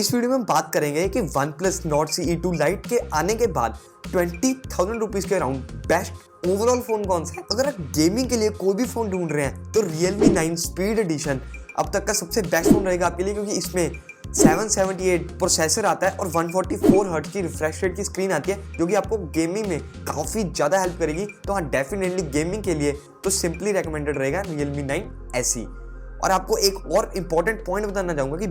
इस वीडियो में हम बात करेंगे कि OnePlus Nord CE2 Lite के आने के बाद 20,000 रुपीज के अराउंड बेस्ट ओवरऑल फोन कौन सा है। अगर आप गेमिंग के लिए कोई भी फोन ढूंढ रहे हैं तो Realme 9 Speed Edition अब तक का सबसे बेस्ट फोन रहेगा आपके लिए, क्योंकि इसमें 778 प्रोसेसर आता है और 144 हर्ट्ज की रिफ्रेश रेट की स्क्रीन आती है, जो कि आपको गेमिंग में काफ़ी ज़्यादा हेल्प करेगी। तो हाँ, डेफिनेटली गेमिंग के लिए तो सिंपली रेकमेंडेड रहेगा Realme 9 SE। और आपको एक और इम्पॉर्टेंट पॉइंट बताना चाहूँगा कि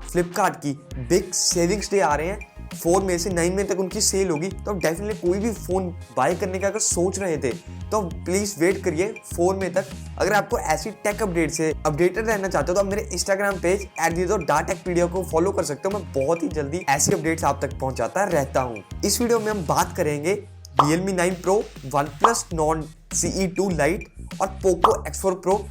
फ्लिपकार्ट की बिग सेविंग्स डे आ रहे हैं, 4 मई से 9 मई तक उनकी सेल होगी। तो आप डेफिनेटली कोई भी फ़ोन बाय करने का अगर सोच रहे थे तो प्लीज़ वेट करिए 4 मई तक। अगर आपको ऐसी टेक अपडेट से अपडेटेड रहना चाहते हो तो आप मेरे इंस्टाग्राम पेज @DATechpedia को फॉलो कर सकते हो। मैं बहुत ही जल्दी ऐसी अपडेट्स आप तक पहुंचाता रहता हूं। इस वीडियो में हम बात करेंगे Realme 9 Pro, OnePlus Nord CE2 Lite और Poco X4 Pro।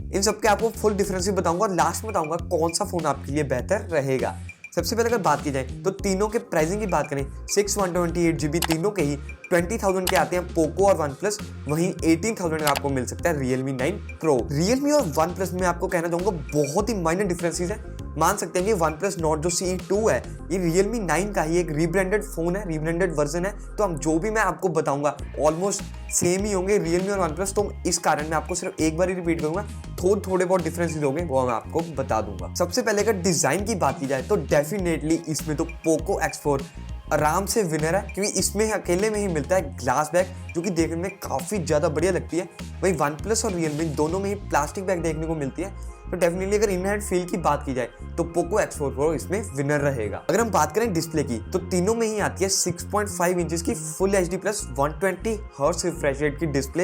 इन सब के आपको फुल डिफरेंस बताऊंगा और लास्ट में बताऊंगा कौन सा फोन आपके लिए बेहतर रहेगा। सबसे पहले अगर बात की जाए तो तीनों के प्राइसिंग की बात करें, 6 128 GB तीनों के ही 20,000 के आते हैं पोको और OnePlus, वहीं 18,000 का आपको मिल सकता है Realme 9 Pro। Realme और OnePlus में आपको कहना चाहूंगा बहुत ही माइनर डिफरेंसेस है। मान सकते हैं कि OnePlus Nord जो CE2 है ये Realme 9 का ही एक रीब्रांडेड फोन है, रीब्रांडेड वर्जन है। तो हम जो भी मैं आपको बताऊंगा ऑलमोस्ट सेम ही होंगे Realme और OnePlus। तो इस कारण मैं आपको सिर्फ एक बार ही रिपीट करूंगा, थोड़े बहुत डिफरेंसेस होंगे वो मैं आपको बता दूंगा। सबसे पहले अगर डिजाइन की बात की जाए तो डेफिनेटली इसमें तो Poco X4 आराम से विनर है, क्योंकि इसमें अकेले में ही मिलता है ग्लास बैग, जो कि देखने में काफ़ी ज़्यादा बढ़िया लगती है। वहीं OnePlus और Realme दोनों में ही प्लास्टिक बैग देखने को मिलती है। तो डेफिनेटली अगर इन हैंड फील की बात की जाए तो Poco X4 Pro इसमें विनर रहेगा। अगर हम बात करें डिस्प्ले की तो तीनों में ही आती है 6.5 इंचेस की full HD plus 120 hertz refresh rate की डिस्प्ले।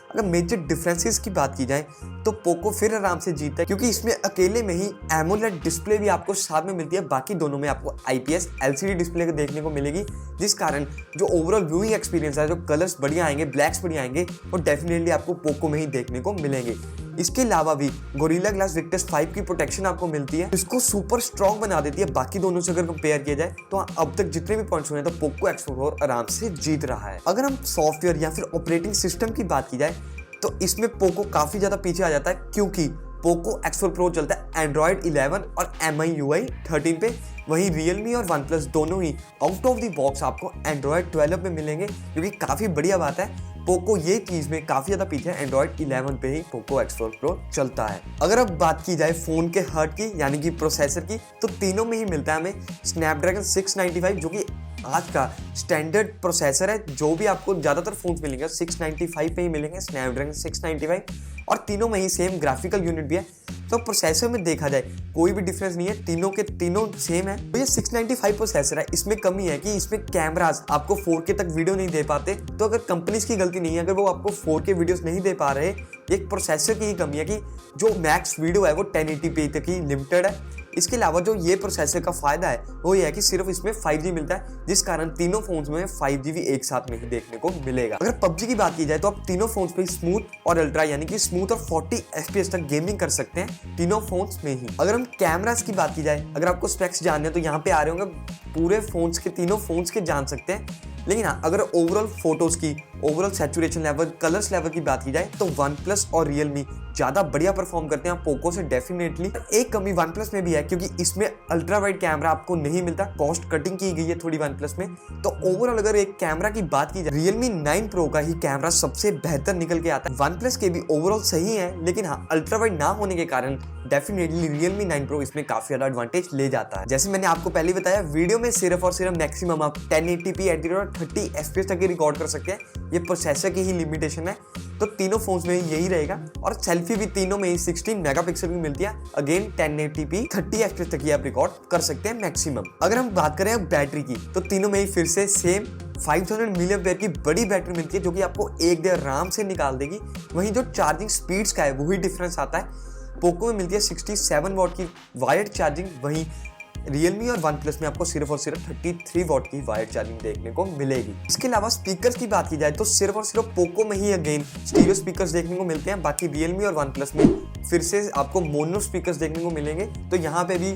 अगर मेजर डिफरेंसेस की बात की जाए तो पोको फिर आराम से जीतता है, क्योंकि इसमें अकेले में ही एमोलेड डिस्प्ले भी आपको साथ में मिलती है। बाकी दोनों में आपको IPS LCD डिस्प्ले देखने को मिलेगी, जिस कारण जो ओवरऑल व्यूइंग एक्सपीरियंस है, जो कलर्स बढ़िया आएंगे, ब्लैक्स बढ़िया आएंगे, वो डेफिनेटली आपको पोको में ही देखने को मिलेंगे। इसके अलावा भी गोरिल्ला ग्लास विक्टस 5 की प्रोटेक्शन आपको मिलती है, इसको सुपर स्ट्रॉन्ग बना देती है बाकी दोनों से अगर कंपेयर किया जाए। तो अब तक जितने भी पॉइंट्स हुए हैं तो Poco X4 आराम से जीत रहा है। अगर हम सॉफ्टवेयर या फिर ऑपरेटिंग सिस्टम की बात की जाए तो इसमें पोको काफी ज्यादा पीछे आ जाता है, क्योंकि Poco X4 Pro चलता है Android 11 और MIUI 13 पे। वहीं Realme और OnePlus दोनों ही आउट ऑफ द बॉक्स आपको Android 12 पे मिलेंगे, जो कि काफी बढ़िया बात है। पोको ये चीज में काफी ज्यादा पीछे है, Android 11 पे ही Poco X4 Pro चलता है। अगर अब बात की जाए फोन के हार्ट की यानी कि प्रोसेसर की, तो तीनों में ही मिलता है हमें Snapdragon 695, जो कि आज का स्टैंडर्ड प्रोसेसर है। जो भी आपको ज्यादातर फोन्स मिलेंगे 695 पे ही मिलेंगे, Snapdragon 695, और तीनों में ही सेम ग्राफिकल यूनिट भी है। तो प्रोसेसर में देखा जाए कोई भी डिफरेंस नहीं है, तीनों के तीनों सेम है। तो ये 695 प्रोसेसर है, इसमें कमी है कि इसमें कैमरास आपको 4K तक वीडियो नहीं दे पाते। तो अगर कंपनीज की गलती नहीं है अगर वो आपको 4K वीडियोस नहीं दे पा रहे, एक प्रोसेसर की ही कमी है कि जो मैक्स वीडियो है वो 1080p तक ही लिमिटेड है। इसके अलावा जो ये प्रोसेसर का फायदा है वो ये है कि सिर्फ इसमें 5G मिलता है, जिस कारण तीनों फोन्स में 5G भी एक साथ में ही देखने को मिलेगा। अगर PUBG की बात की जाए तो आप तीनों फोन्स पे स्मूथ और अल्ट्रा यानी कि स्मूथ और 40 FPS तक गेमिंग कर सकते हैं तीनों फोन्स में ही। अगर हम कैमरास की बात की जाए, अगर आपको स्पेक्स जानने हैं तो यहाँ पे आ रहे होंगे, पूरे फोन्स के तीनों फोन्स के जान सकते हैं। लेकिन हाँ, अगर ओवरऑल फोटोज की overall saturation level, colours level की बात की जाए तो OnePlus और Realme ज्यादा बढ़िया परफॉर्म करते हैं पोको से डेफिनेटली। एक कमी OnePlus में भी है, क्योंकि इसमें अल्ट्रा वाइड कैमरा आपको नहीं मिलता, कॉस्ट कटिंग की गई है थोड़ी OnePlus में। तो ओवरऑल अगर एक कैमरा की बात की जाए Realme 9 Pro का ही कैमरा सबसे बेहतर निकल के आता है। OnePlus के भी ओवरऑल सही है, लेकिन हाँ, अल्ट्रा वाइड ना होने के कारण डेफिनेटली Realme 9 Pro इसमें काफी ज्यादा एडवांटेज ले जाता है। जैसे मैंने आपको पहले बताया, वीडियो में सिर्फ और सिर्फ मैक्सिमम आप 1080p 30 FPS तक ही रिकॉर्ड कर सकते हैं, ये प्रोसेसर की ही लिमिटेशन है। तो तीनों फोन्स में यही रहेगा, और सेल्फी भी तीनों में ही 16 मेगापिक्सल की मिलती है। अगेन 1080p 30 FPS तक ही आप रिकॉर्ड कर सकते हैं मैक्सिमम। अगर हम बात करें बैटरी की तो तीनों में ही फिर से सेम 5000 mAh की बड़ी बैटरी मिलती है, जो कि आपको एक दिन आराम से निकाल देगी। वहीं जो चार्जिंग स्पीड्स का है वही डिफरेंस आता है, पोको में मिलती है 67 वॉट की वायर्ड चार्जिंग, वहीं Realme और OnePlus में आपको सिर्फ और सिर्फ 33 वॉट की वायर्ड चार्जिंग देखने को मिलेगी। इसके अलावा स्पीकर्स की बात की जाए तो सिर्फ और सिर्फ पोको में ही अगेन स्टीरियो स्पीकर्स देखने को मिलते हैं, बाकी Realme और OnePlus में फिर से आपको मोनो स्पीकर्स देखने को मिलेंगे। तो यहाँ पे भी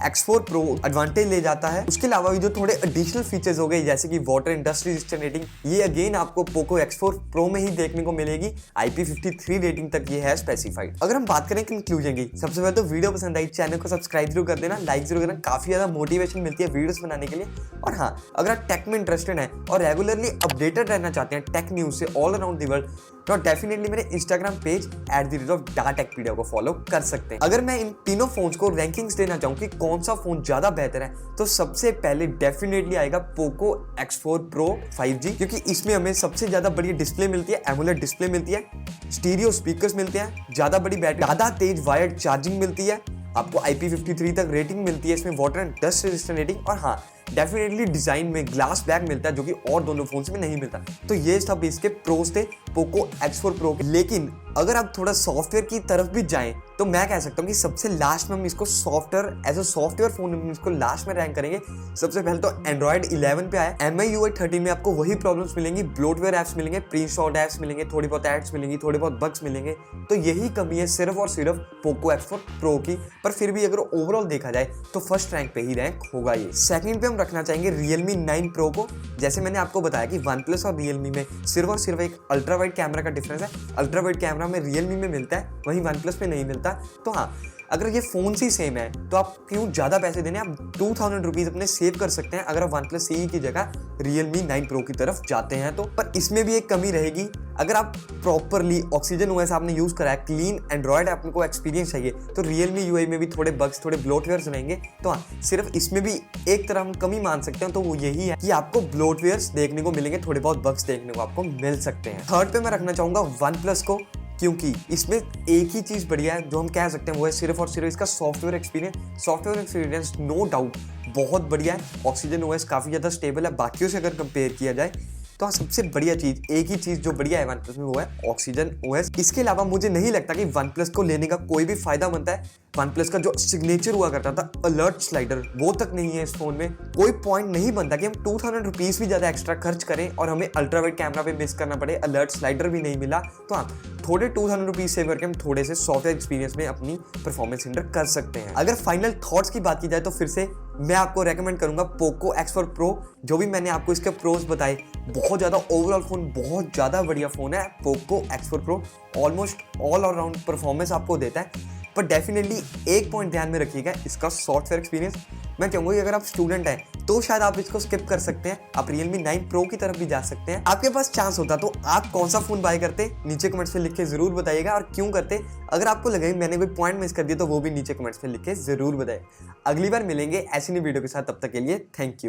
X4 Pro एडवांटेज ले जाता है। उसके अलावा जो थोड़े एडिशनल फीचर्स हो गए जैसे कि वाटर इंडस्ट्री रेजिस्टेंट रेटिंग, ये अगेन आपको पोको X4 Pro में ही देखने को मिलेगी। IP53 रेटिंग तक ये है स्पेसिफाइड। अगर हम बात करें कंक्लूजन की, सबसे पहले तो वीडियो पसंद आई चैनल को सब्सक्राइब जरूर कर देना, लाइक जरूर करना, काफी ज्यादा मोटिवेशन मिलती है वीडियोस बनाने के लिए। और हाँ, अगर आप टेक में इंटरेस्टेड हैं और रेगुलरली अपडेटेड रहना चाहते हैं टेक न्यूज से ऑल अराउंड द वर्ल्ड, तो डेफिनेटली मेरे इंस्टाग्राम पेज @DATechpedia को फॉलो कर सकते हैं। अगर मैं इन तीनों फोन्स को रैंकिंग्स देना चाहूँ कि कौन सा फोन ज्यादा बेहतर है, तो सबसे पहले डेफिनेटली आएगा पोको X4 Pro 5G, क्योंकि इसमें हमें सबसे ज्यादा बड़ी डिस्प्ले मिलती है, एमोलेड डिस्प्ले मिलती है, स्टीरियो स्पीकर्स मिलते हैं, ज्यादा बड़ी बैटरी, ज्यादा तेज वायर्ड चार्जिंग मिलती है, आपको IP53 तक रेटिंग मिलती है इसमें, water and dust resistant rating, और हाँ डेफिनेटली डिजाइन में ग्लास बैक मिलता है जो कि और दोनों फोन्स में नहीं मिलता। तो ये सब इसके प्रोस थे पोको X4 Pro के। लेकिन अगर आप थोड़ा सॉफ्टवेयर की तरफ भी जाएं तो मैं कह सकता हूँ कि सबसे लास्ट में हम इसको software as a software phone हम इसको लास्ट में रैंक करेंगे। सबसे पहले तो Android 11 पे आया। MIUI 13 में आपको वही प्रॉब्लम्स मिलेंगी, ब्लोटवेयर ऐप्स मिलेंगे, प्री इंस्टॉल्ड ऐप्स मिलेंगे, थोड़ी बहुत एड्स मिलेंगी, थोड़े बहुत बग्स मिलेंगे। तो यही कमी है सिर्फ और सिर्फ पोको X4 Pro की। पर फिर भी अगर ओवरऑल देखा जाए तो फर्स्ट रैंक पे ही रैंक होगा ये। सेकंड पे हम रखना चाहेंगे Realme 9 Pro को। जैसे मैंने आपको बताया कि OnePlus और Realme में सिर्फ और सिर्फ एक अल्ट्रा वाइड कैमरा का डिफरेंस है। अल्ट्रा वाइड कैमरा में Realme में मिलता है, वहीं OnePlus में नहीं मिलता। तो हाँ, अगर ये फोन ही सेम है तो आप क्यों ज्यादा पैसे देने, आप 2000 रुपीज अपने सेव कर सकते हैं अगर आप OnePlus CE की जगह Realme 9 Pro की तरफ जाते हैं तो। पर इसमें भी एक कमी रहेगी, अगर आप प्रॉपरली ऑक्सीजन OS आपने यूज करा है, क्लीन एंड्रॉइड आपको एक्सपीरियंस चाहिए, तो Realme UI में भी थोड़े बग्स, थोड़े ब्लोटवेयर्स रहेंगे। तो हाँ, सिर्फ इसमें भी एक तरह हम कमी मान सकते हैं, तो वो यही है कि आपको ब्लोटवेयर्स देखने को मिलेंगे, थोड़े बहुत बग्स देखने को आपको मिल सकते हैं। थर्ड पे मैं रखना चाहूंगा OnePlus को, क्योंकि इसमें एक ही चीज बढ़िया है जो हम कह सकते हैं, वो है सिर्फ और सिर्फ इसका software experience. Software experience no doubt बहुत बढ़िया है। ऑक्सीजन OS काफी ज्यादा स्टेबल है बाकियों से अगर कंपेयर किया जाए तो। हाँ, सबसे बढ़िया चीज, एक ही चीज जो बढ़िया है OnePlus में, वो है ऑक्सीजन OS। इसके अलावा मुझे नहीं लगता कि OnePlus को लेने का कोई भी फायदा बनता है। OnePlus का जो सिग्नेचर हुआ करता था अलर्ट स्लाइडर, वो तक नहीं है इस फोन में। कोई पॉइंट नहीं बनता कि हम 2000 रुपीज भी ज्यादा एक्स्ट्रा खर्च करें और हमें अल्ट्रा वाइड कैमरा पे मिस करना पड़े, अलर्ट स्लाइडर भी नहीं मिला। तो हाँ, थोड़े 2000 रुपीज सेव करके हम थोड़े से सॉफ्टवेयर एक्सपीरियंस में अपनी परफॉर्मेंस इंटर कर सकते हैं। अगर फाइनल थॉट्स की बात की जाए तो फिर से मैं आपको रेकमेंड करूंगा पोको X4 Pro। जो भी मैंने आपको इसके प्रोस बताए, बहुत ज्यादा ओवरऑल फोन बहुत ज्यादा बढ़िया फोन है Poco X4 Pro। Almost all around performance आपको देता है। पर डेफिनेटली एक पॉइंट ध्यान में रखिएगा, इसका सॉफ्टवेयर एक्सपीरियंस। मैं चाहूंगा कि अगर आप स्टूडेंट हैं तो शायद आप इसको स्किप कर सकते हैं, आप Realme 9 Pro की तरफ भी जा सकते हैं। आपके पास चांस होता तो आप कौन सा फोन बाय करते, नीचे कमेंट्स में लिख के जरूर बताइएगा, और क्यों करते। अगर आपको लगे मैंने कोई पॉइंट मिस कर दिया तो वो भी नीचे कमेंट्स में लिख के जरूर बताइए। अगली बार मिलेंगे ऐसी नई वीडियो के साथ, तब तक के लिए थैंक यू।